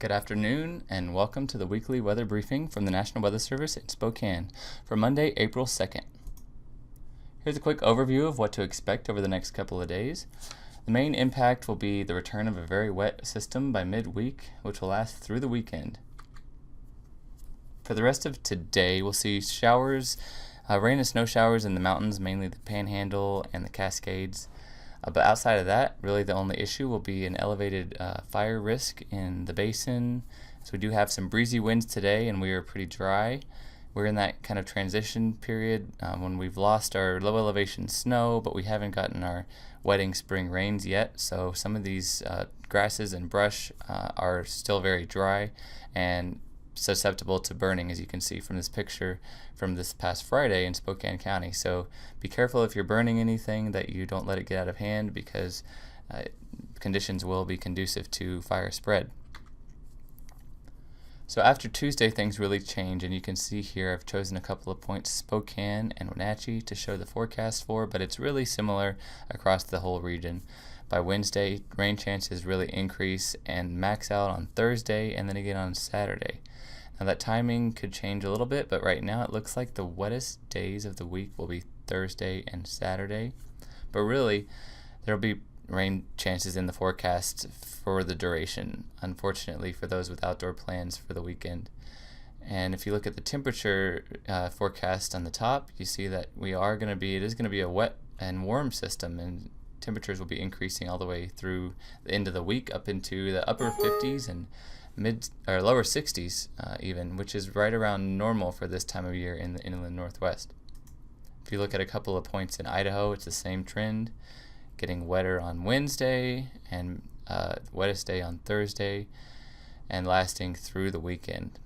Good afternoon and welcome to the weekly weather briefing from the National Weather Service in Spokane for Monday, April 2nd. Here's a quick overview of what to expect over the next couple of days. The main impact will be the return of a very wet system by midweek, which will last through the weekend. For the rest of today, we'll see showers, rain and snow showers in the mountains, mainly the Panhandle and the Cascades. But outside of that, really the only issue will be an elevated fire risk in the basin. So we do have some breezy winds today and we are pretty dry. We're in that kind of transition period when we've lost our low elevation snow, but we haven't gotten our wetting spring rains yet. So some of these grasses and brush are still very dry and susceptible to burning, as you can see from this picture from this past Friday in Spokane County. So be careful if you're burning anything that you don't let it get out of hand, because conditions will be conducive to fire spread. So after Tuesday, things really change, and you can see here I've chosen a couple of points, Spokane and Wenatchee, to show the forecast for, but it's really similar across the whole region. By Wednesday, rain chances really increase and max out on Thursday and then again on Saturday. Now that timing could change a little bit, but right now it looks like the wettest days of the week will be Thursday and Saturday. But really, there will be rain chances in the forecast for the duration, unfortunately, for those with outdoor plans for the weekend. And if you look at the temperature forecast on the top, you see that it is going to be a wet and warm system, and temperatures will be increasing all the way through the end of the week up into the upper 50s and lower 60s even, which is right around normal for this time of year in the inland northwest. If you look at a couple of points in Idaho, it's the same trend, getting wetter on Wednesday and wettest day on Thursday and lasting through the weekend.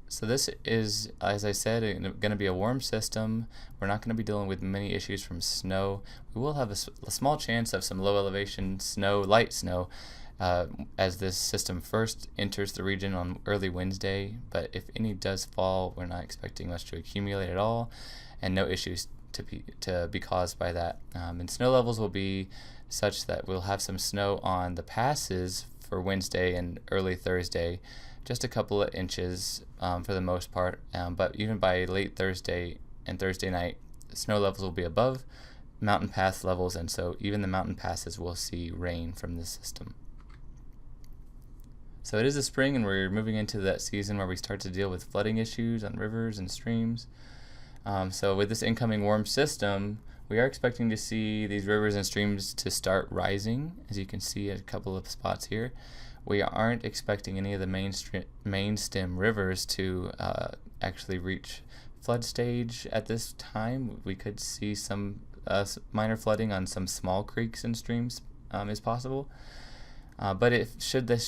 So this is, as I said, going to be a warm system. We're not going to be dealing with many issues from snow. We will have a small chance of some low elevation snow, light snow, as this system first enters the region on early Wednesday. But if any does fall, we're not expecting much to accumulate at all, and no issues to be caused by that. And snow levels will be such that we'll have some snow on the passes for Wednesday and early Thursday, just a couple of inches for the most part, but even by late Thursday and Thursday night, snow levels will be above mountain pass levels, and so even the mountain passes will see rain from this system. So it is the spring, and we're moving into that season where we start to deal with flooding issues on rivers and streams. So with this incoming warm system, we are expecting to see these rivers and streams to start rising, as you can see at a couple of spots here. We aren't expecting any of the main stem rivers to actually reach flood stage at this time. We could see some minor flooding on some small creeks and streams is possible. But should this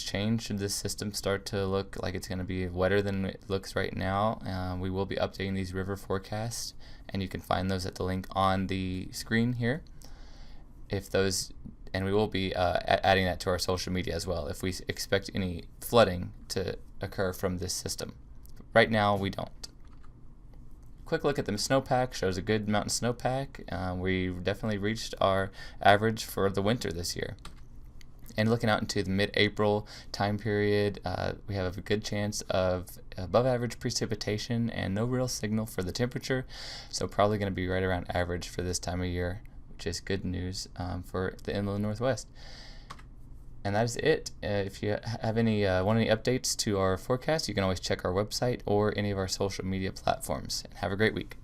system start to look like it's going to be wetter than it looks right now, we will be updating these river forecasts, and you can find those at the link on the screen here. And we will be adding that to our social media as well if we expect any flooding to occur from this system. Right now, we don't. Quick look at the snowpack shows a good mountain snowpack. We definitely reached our average for the winter this year. And looking out into the mid-April time period, we have a good chance of above average precipitation and no real signal for the temperature, so probably going to be right around average for this time of year, which is good news for the inland northwest. And that is it. If you have want any updates to our forecast, you can always check our website or any of our social media platforms. And have a great week.